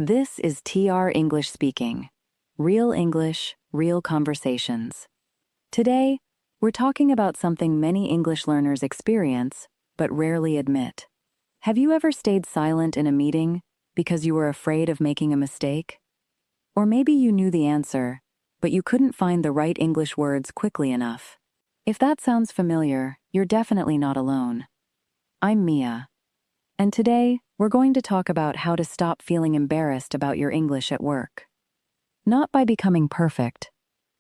This is TR English speaking. Real English, real conversations. Today, we're talking about something many English learners experience, but rarely admit. Have you ever stayed silent in a meeting because you were afraid of making a mistake? Or maybe you knew the answer, but you couldn't find the right English words quickly enough. If that sounds familiar, you're definitely not alone. I'm Mia, and today we're going to talk about how to stop feeling embarrassed about your English at work. Not by becoming perfect,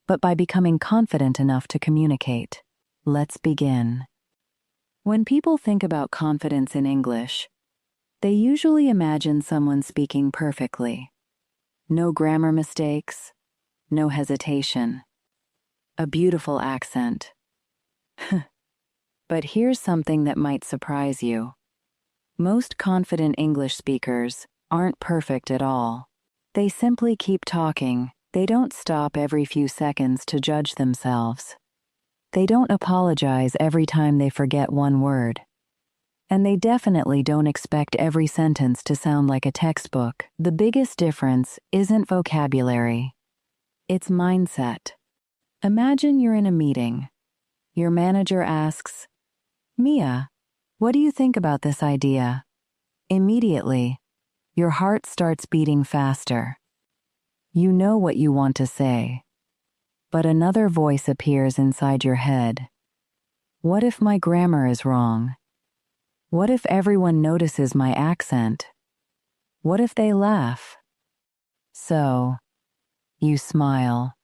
but by becoming confident enough to communicate. Let's begin. When people think about confidence in English, they usually imagine someone speaking perfectly. No grammar mistakes, no hesitation. A beautiful accent. But here's something that might surprise you. Most confident English speakers aren't perfect at all. They simply keep talking. They don't stop every few seconds to judge themselves. They don't apologize every time they forget one word. And they definitely don't expect every sentence to sound like a textbook. The biggest difference isn't vocabulary. It's mindset. Imagine you're in a meeting. Your manager asks, "Mia, what do you think about this idea?" Immediately, your heart starts beating faster. You know what you want to say, but another voice appears inside your head. What if my grammar is wrong? What if everyone notices my accent? What if they laugh? So, you smile,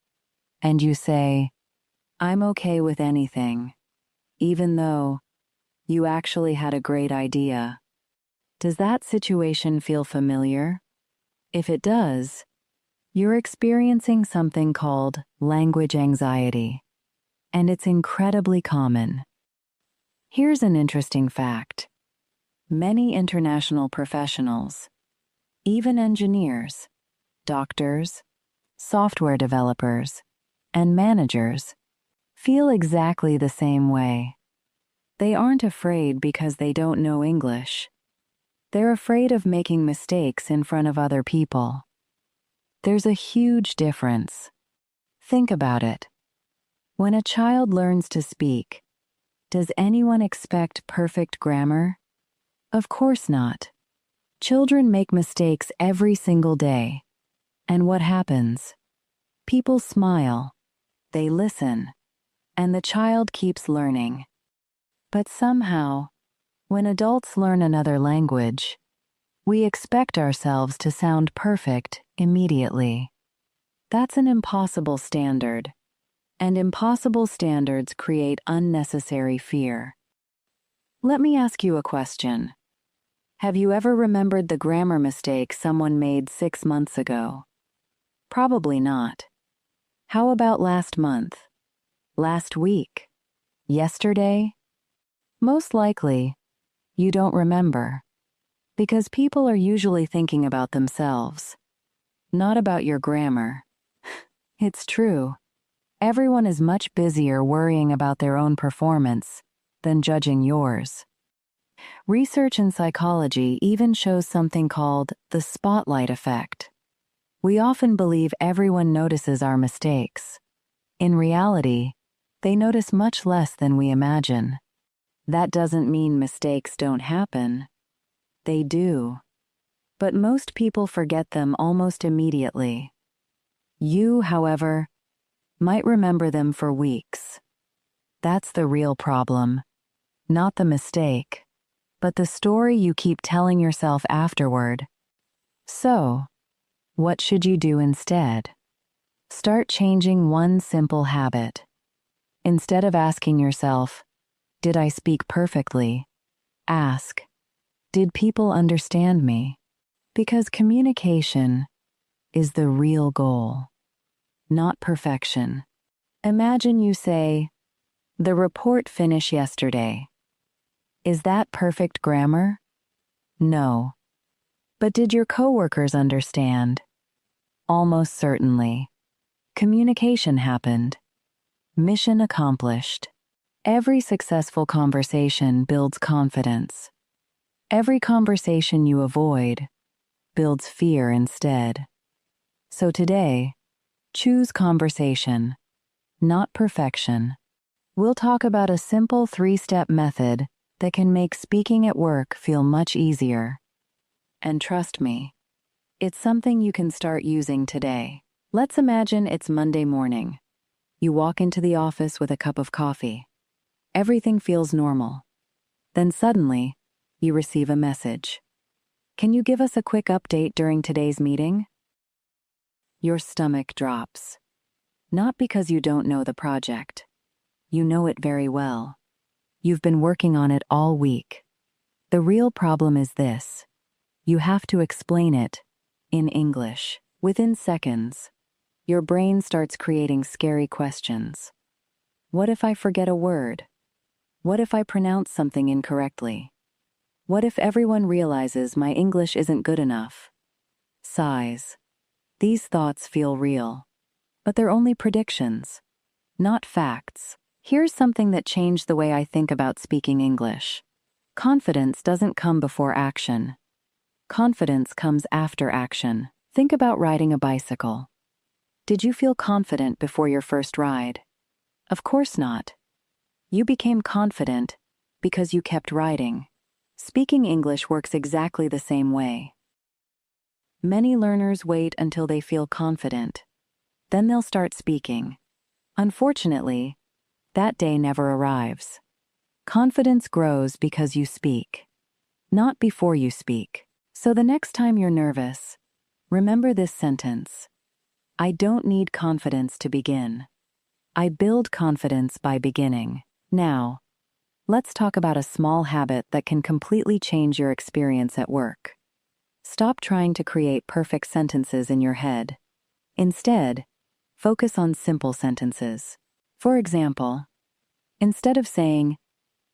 and you say, "I'm okay with anything," even though you actually had a great idea. Does that situation feel familiar? If it does, you're experiencing something called language anxiety, and it's incredibly common. Here's an interesting fact. Many international professionals, even engineers, doctors, software developers, and managers, feel exactly the same way. They aren't afraid because they don't know English. They're afraid of making mistakes in front of other people. There's a huge difference. Think about it. When a child learns to speak, does anyone expect perfect grammar? Of course not. Children make mistakes every single day. And what happens? People smile, they listen, and the child keeps learning. But somehow, when adults learn another language, we expect ourselves to sound perfect immediately. That's an impossible standard, and impossible standards create unnecessary fear. Let me ask you a question. Have you ever remembered the grammar mistake someone made 6 months ago? Probably not. How about last month? Last week? Yesterday? Most likely, you don't remember, because people are usually thinking about themselves, not about your grammar. It's true. Everyone is much busier worrying about their own performance than judging yours. Research in psychology even shows something called the spotlight effect. We often believe everyone notices our mistakes. In reality, they notice much less than we imagine. That doesn't mean mistakes don't happen. They do. But most people forget them almost immediately. You, however, might remember them for weeks. That's the real problem. Not the mistake, but the story you keep telling yourself afterward. So, what should you do instead? Start changing one simple habit. Instead of asking yourself, "Did I speak perfectly?" ask, "Did people understand me?" Because communication is the real goal, not perfection. Imagine you say, "The report finished yesterday." Is that perfect grammar? No. But did your coworkers understand? Almost certainly. Communication happened. Mission accomplished. Every successful conversation builds confidence. Every conversation you avoid builds fear instead. So today, choose conversation, not perfection. We'll talk about a simple 3-step method that can make speaking at work feel much easier. And trust me, it's something you can start using today. Let's imagine it's Monday morning. You walk into the office with a cup of coffee. Everything feels normal. Then suddenly, you receive a message. Can you give us a quick update during today's meeting? Your stomach drops. Not because you don't know the project. You know it very well. You've been working on it all week. The real problem is this. You have to explain it in English. Within seconds, your brain starts creating scary questions. What if I forget a word? What if I pronounce something incorrectly? What if everyone realizes my English isn't good enough? Sighs. These thoughts feel real, but they're only predictions, not facts. Here's something that changed the way I think about speaking English. Confidence doesn't come before action. Confidence comes after action. Think about riding a bicycle. Did you feel confident before your first ride? Of course not. You became confident because you kept riding. Speaking English works exactly the same way. Many learners wait until they feel confident. Then they'll start speaking. Unfortunately, that day never arrives. Confidence grows because you speak, not before you speak. So the next time you're nervous, remember this sentence. I don't need confidence to begin. I build confidence by beginning. Now, let's talk about a small habit that can completely change your experience at work. Stop trying to create perfect sentences in your head. Instead, focus on simple sentences. For example, instead of saying,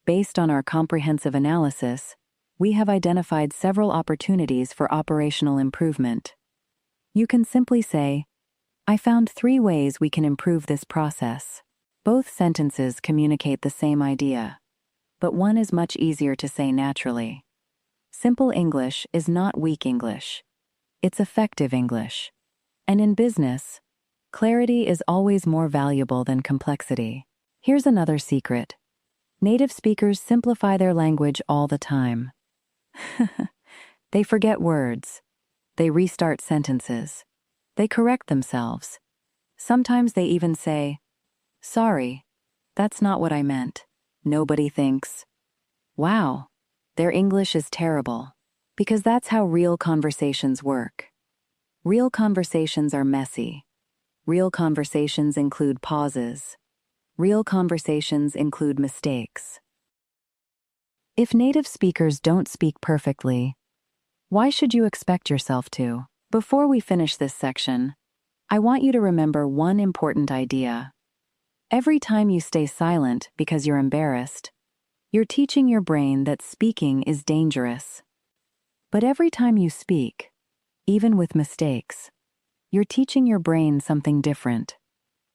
based on our comprehensive analysis, we have identified several opportunities for operational improvement. You can simply say, I found 3 ways we can improve this process. Both sentences communicate the same idea, but one is much easier to say naturally. Simple English is not weak English. It's effective English. And in business, clarity is always more valuable than complexity. Here's another secret. Native speakers simplify their language all the time. They forget words. They restart sentences. They correct themselves. Sometimes they even say, sorry, that's not what I meant. Nobody thinks, wow, their English is terrible. Because that's how real conversations work. Real conversations are messy. Real conversations include pauses. Real conversations include mistakes. If native speakers don't speak perfectly, why should you expect yourself to? Before we finish this section, I want you to remember one important idea. Every time you stay silent because you're embarrassed, you're teaching your brain that speaking is dangerous. But every time you speak, even with mistakes, you're teaching your brain something different.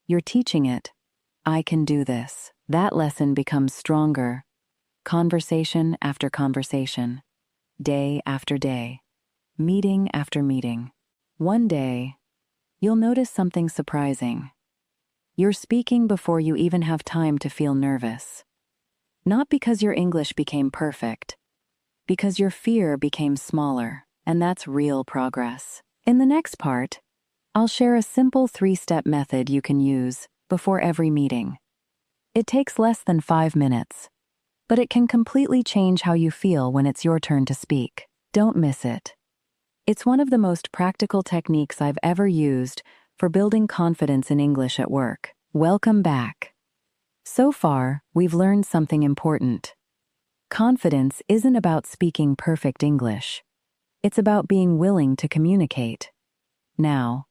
You're teaching it, I can do this. That lesson becomes stronger, conversation after conversation, day after day, meeting after meeting. One day, you'll notice something surprising. You're speaking before you even have time to feel nervous. Not because your English became perfect, because your fear became smaller, and that's real progress. In the next part, I'll share a simple 3-step method you can use before every meeting. It takes less than 5 minutes, but it can completely change how you feel when it's your turn to speak. Don't miss it. It's one of the most practical techniques I've ever used for building confidence in English at work. Welcome back. So far, we've learned something important. Confidence isn't about speaking perfect English. It's about being willing to communicate. Now,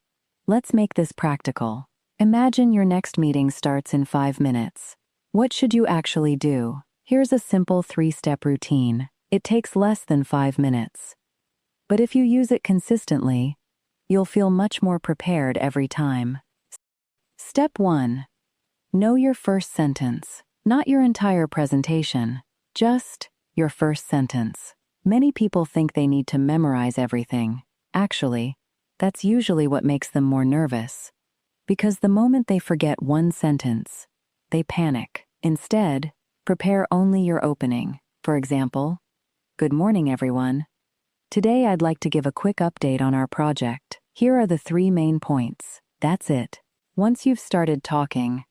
let's make this practical. Imagine your next meeting starts in 5 minutes. What should you actually do? Here's a simple 3-step routine. It takes less than 5 minutes. But if you use it consistently, you'll feel much more prepared every time. Step 1. Know your first sentence. Not your entire presentation, just your first sentence. Many people think they need to memorize everything. Actually, that's usually what makes them more nervous. Because the moment they forget one sentence, they panic. Instead, prepare only your opening. For example, "Good morning, everyone. Today I'd like to give a quick update on our project. Here are the 3 main points." That's it. Once you've started talking,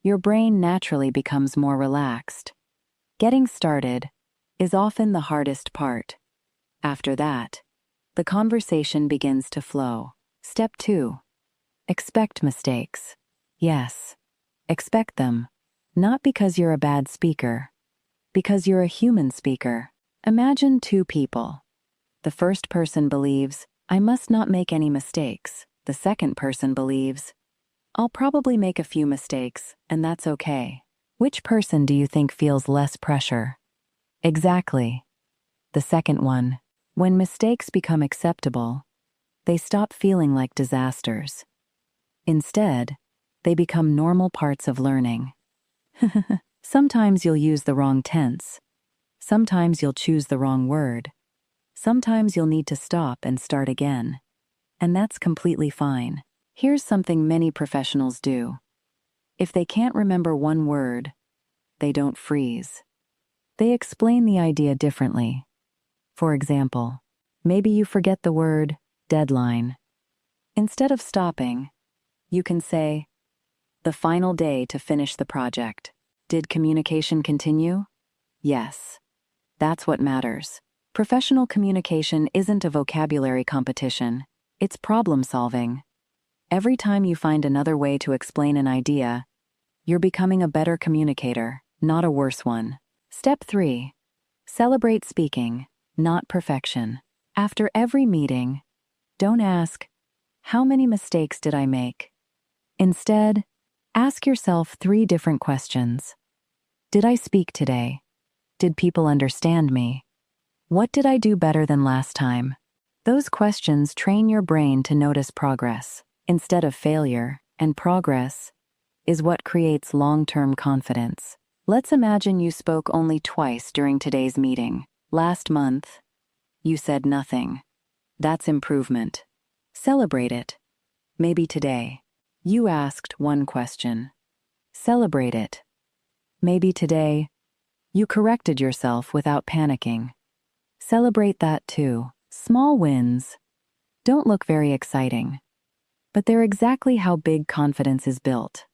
your brain naturally becomes more relaxed. Getting started is often the hardest part. After that, the conversation begins to flow. Step 2. Expect mistakes. Yes, expect them. Not because you're a bad speaker, because you're a human speaker. Imagine 2 people. The first person believes, "I must not make any mistakes." The second person believes, "I'll probably make a few mistakes, and that's okay." Which person do you think feels less pressure? Exactly. The second one. When mistakes become acceptable, they stop feeling like disasters. Instead, they become normal parts of learning. Sometimes you'll use the wrong tense. Sometimes you'll choose the wrong word. Sometimes you'll need to stop and start again. And that's completely fine. Here's something many professionals do. If they can't remember one word, they don't freeze. They explain the idea differently. For example, maybe you forget the word deadline. Instead of stopping, you can say, "The final day to finish the project. Did communication continue?" Yes. That's what matters. Professional communication isn't a vocabulary competition. It's problem solving. Every time you find another way to explain an idea, you're becoming a better communicator, not a worse one. Step 3. Celebrate speaking, not perfection. After every meeting, don't ask, "How many mistakes did I make?" Instead, ask yourself 3 different questions. Did I speak today? Did people understand me? What did I do better than last time? Those questions train your brain to notice progress instead of failure, and progress is what creates long-term confidence. Let's imagine you spoke only twice during today's meeting. Last month, you said nothing. That's improvement. Celebrate it. Maybe today, you asked one question. Celebrate it. Maybe today, you corrected yourself without panicking. Celebrate that too. Small wins don't look very exciting, but they're exactly how big confidence is built.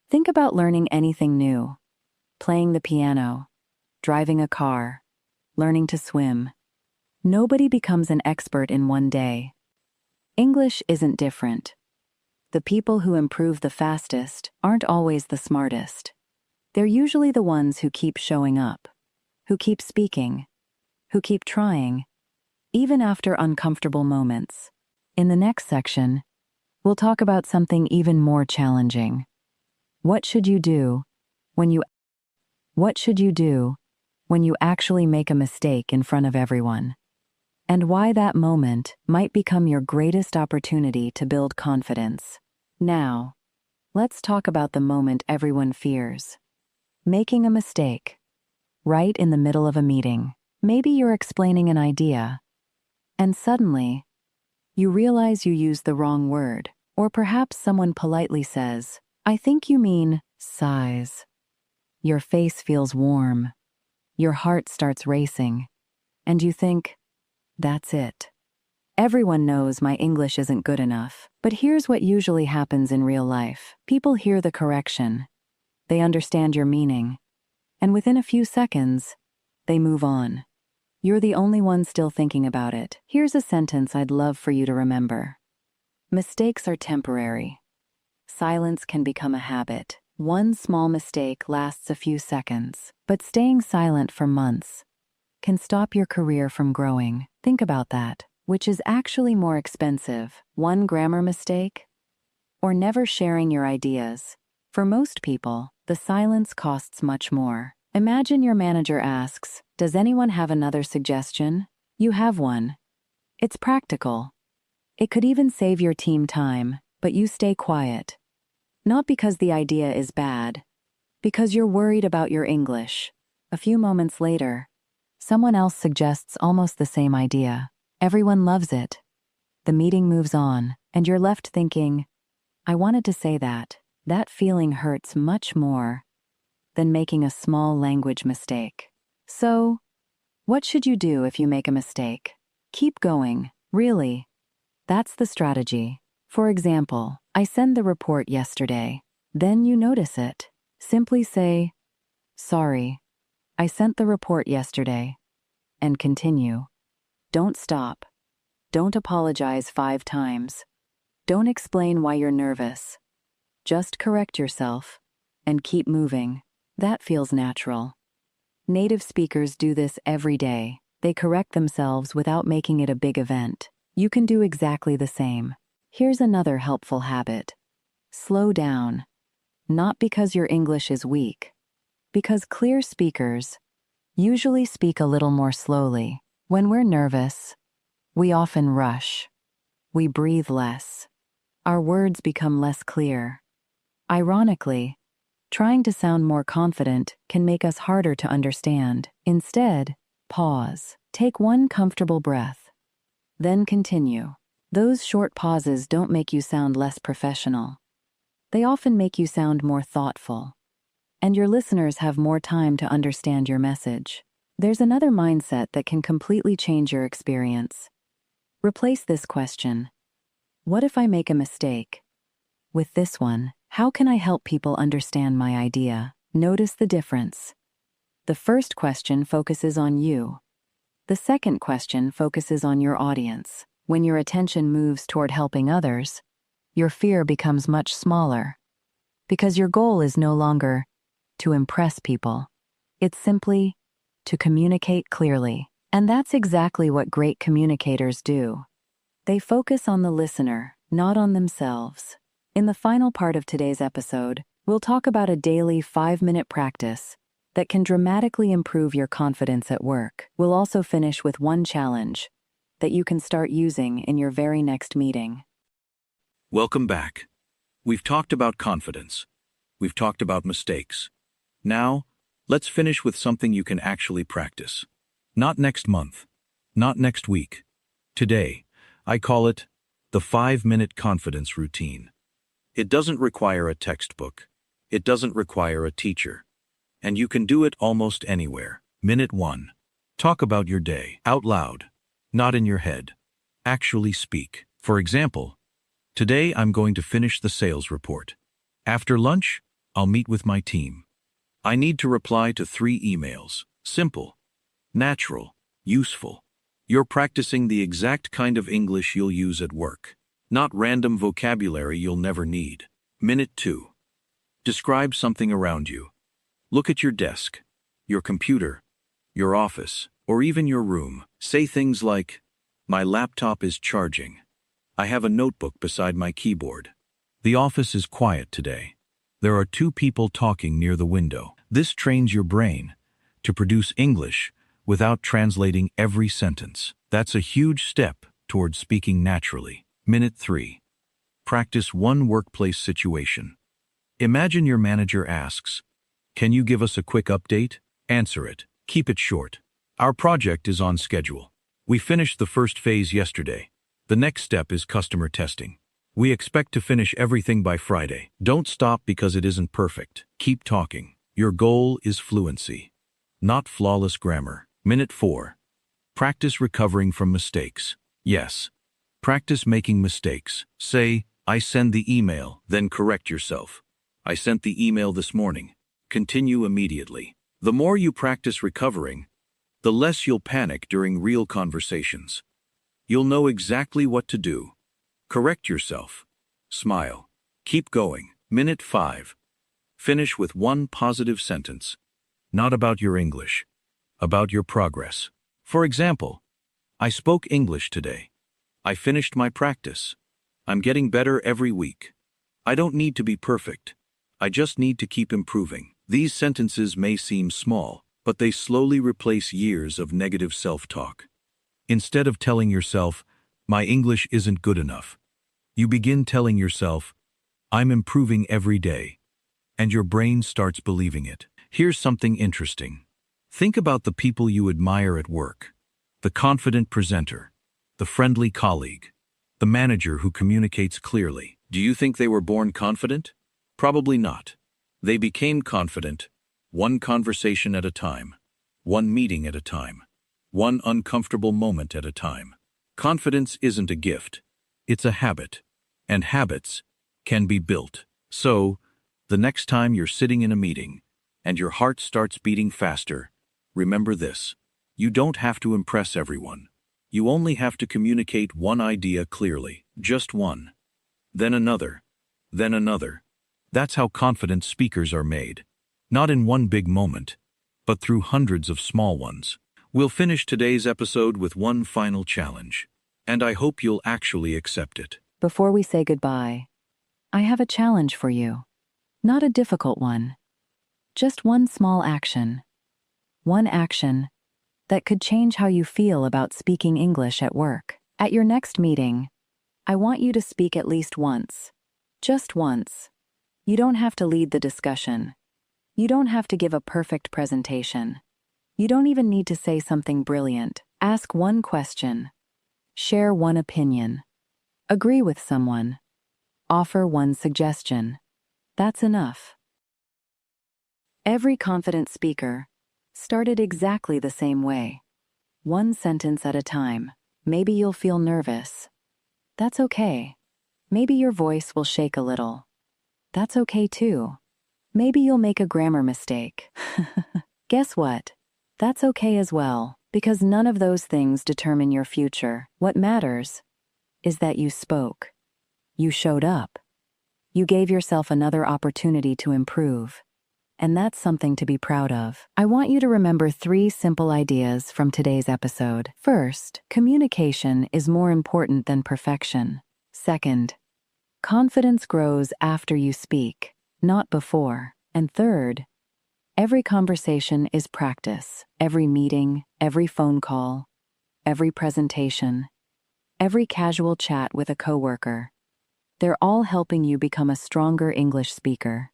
Think about learning anything new. Playing the piano, driving a car, learning to swim. Nobody becomes an expert in one day. English isn't different. The people who improve the fastest aren't always the smartest. They're usually the ones who keep showing up, who keep speaking, who keep trying, even after uncomfortable moments. In the next section, we'll talk about something even more challenging. What should you do when you actually make a mistake in front of everyone? And why that moment might become your greatest opportunity to build confidence. Now, let's talk about the moment everyone fears. Making a mistake. Right in the middle of a meeting. Maybe you're explaining an idea, and suddenly, you realize you used the wrong word, or perhaps someone politely says, "I think you mean size." Your face feels warm, your heart starts racing, and you think, "That's it. Everyone knows my English isn't good enough." But here's what usually happens in real life. People hear the correction, they understand your meaning, and within a few seconds, they move on. You're the only one still thinking about it. Here's a sentence I'd love for you to remember. Mistakes are temporary. Silence can become a habit. One small mistake lasts a few seconds, but staying silent for months can stop your career from growing. Think about that. Which is actually more expensive, one grammar mistake or never sharing your ideas? For most people, the silence costs much more. Imagine your manager asks, "Does anyone have another suggestion?" You have one. It's practical. It could even save your team time, but you stay quiet. Not because the idea is bad, because you're worried about your English. A few moments later, someone else suggests almost the same idea. Everyone loves it. The meeting moves on, and you're left thinking, I wanted to say that. That feeling hurts much more than making a small language mistake. So, what should you do if you make a mistake? Keep going, really. That's the strategy. For example, I send the report yesterday. Then you notice it. Simply say, sorry, I sent the report yesterday. And continue. Don't stop. Don't apologize 5 times. Don't explain why you're nervous. Just correct yourself and keep moving. That feels natural. Native speakers do this every day. They correct themselves without making it a big event. You can do exactly the same. Here's another helpful habit. Slow down. Not because your English is weak, because clear speakers usually speak a little more slowly. When we're nervous, we often rush. We breathe less. Our words become less clear. Ironically, trying to sound more confident can make us harder to understand. Instead, pause. Take one comfortable breath. Then continue. Those short pauses don't make you sound less professional. They often make you sound more thoughtful. And your listeners have more time to understand your message. There's another mindset that can completely change your experience. Replace this question, what if I make a mistake? With this one, how can I help people understand my idea? Notice the difference. The first question focuses on you. The second question focuses on your audience. When your attention moves toward helping others, your fear becomes much smaller. Because your goal is no longer to impress people. It's simply to communicate clearly. And that's exactly what great communicators do. They focus on the listener, not on themselves. In the final part of today's episode, we'll talk about a daily 5-minute practice that can dramatically improve your confidence at work. We'll also finish with one challenge that you can start using in your very next meeting. Welcome back. We've talked about confidence. We've talked about mistakes. Now, let's finish with something you can actually practice. Not next month. Not next week. Today. I call it the 5-minute confidence routine. It doesn't require a textbook. It doesn't require a teacher. And you can do it almost anywhere. Minute 1. Talk about your day out loud, not in your head. Actually speak. For example, today I'm going to finish the sales report. After lunch, I'll meet with my team. I need to reply to 3 emails. Simple, natural, useful. You're practicing the exact kind of English you'll use at work, not random vocabulary you'll never need. Minute 2. Describe something around you. Look at your desk, your computer, your office, or even your room. Say things like, my laptop is charging. I have a notebook beside my keyboard. The office is quiet today. There are 2 people talking near the window. This trains your brain to produce English without translating every sentence. That's a huge step toward speaking naturally. Minute 3. Practice one workplace situation. Imagine your manager asks, can you give us a quick update? Answer it. Keep it short. Our project is on schedule. We finished the first phase yesterday. The next step is customer testing. We expect to finish everything by Friday. Don't stop because it isn't perfect. Keep talking. Your goal is fluency, not flawless grammar. Minute 4. Practice recovering from mistakes. Yes. Practice making mistakes. Say, I send the email, then correct yourself. I sent the email this morning. Continue immediately. The more you practice recovering, the less you'll panic during real conversations. You'll know exactly what to do. Correct yourself. Smile. Keep going. Minute 5. Finish with one positive sentence. Not about your English, about your progress. For example, I spoke English today. I finished my practice. I'm getting better every week. I don't need to be perfect. I just need to keep improving. These sentences may seem small, but they slowly replace years of negative self-talk. Instead of telling yourself, my English isn't good enough, you begin telling yourself, I'm improving every day. And your brain starts believing it. Here's something interesting. Think about the people you admire at work. The confident presenter, the friendly colleague, the The manager who communicates clearly. Do you think they were born confident? Probably not. They became confident, one conversation at a time, one meeting at a time, one uncomfortable moment at a time. Confidence isn't a gift, it's a habit, and habits can be built. So, the next time you're sitting in a meeting and your heart starts beating faster, remember this: you don't have to impress everyone. You only have to communicate one idea clearly, just one. Then another, then another. That's how confident speakers are made. Not in one big moment, but through hundreds of small ones. We'll finish today's episode with one final challenge, and I hope you'll actually accept it. Before we say goodbye, I have a challenge for you. Not a difficult one. Just one small action. One action that could change how you feel about speaking English at work. At your next meeting, I want you to speak at least once. Just once. You don't have to lead the discussion. You don't have to give a perfect presentation. You don't even need to say something brilliant. Ask one question. Share one opinion. Agree with someone. Offer one suggestion. That's enough. Every confident speaker started exactly the same way. One sentence at a time. Maybe you'll feel nervous. That's okay. Maybe your voice will shake a little. That's okay too. Maybe you'll make a grammar mistake. Guess what? That's okay as well, because none of those things determine your future. What matters is that you spoke. You showed up. You gave yourself another opportunity to improve. And that's something to be proud of. I want you to remember 3 simple ideas from today's episode. First, communication is more important than perfection. Second, confidence grows after you speak, not before. And third, every conversation is practice. Every meeting, every phone call, every presentation, every casual chat with a coworker. They're all helping you become a stronger English speaker.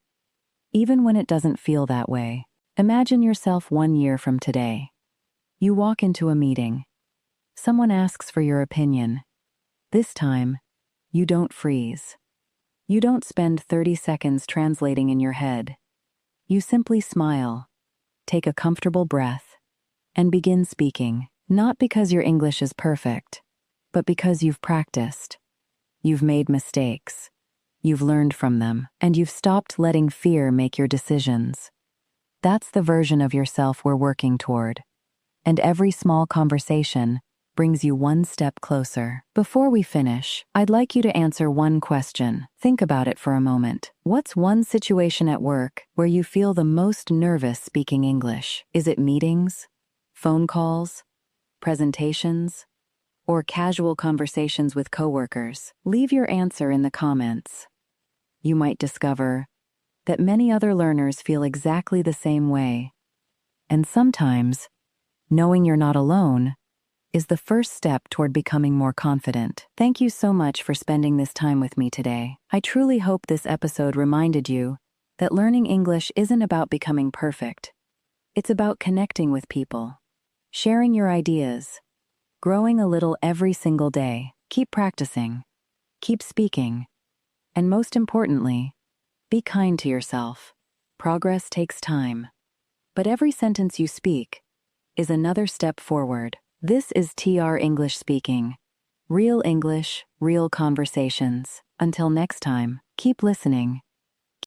Even when it doesn't feel that way, imagine yourself 1 year from today. You walk into a meeting. Someone asks for your opinion. This time, you don't freeze. You don't spend 30 seconds translating in your head. You simply smile, take a comfortable breath, and begin speaking, not because your English is perfect, but because you've practiced. You've made mistakes. You've learned from them, and you've stopped letting fear make your decisions. That's the version of yourself we're working toward. And every small conversation brings you one step closer. Before we finish, I'd like you to answer one question. Think about it for a moment. What's one situation at work where you feel the most nervous speaking English? Is it meetings, phone calls, presentations, or casual conversations with coworkers? Leave your answer in the comments. You might discover that many other learners feel exactly the same way. And sometimes, knowing you're not alone is the first step toward becoming more confident. Thank you so much for spending this time with me today. I truly hope this episode reminded you that learning English isn't about becoming perfect. It's about connecting with people, sharing your ideas, growing a little every single day. Keep practicing, keep speaking, and most importantly, be kind to yourself. Progress takes time, but every sentence you speak is another step forward. This is TR English speaking. Real English, real conversations. Until next time, keep listening,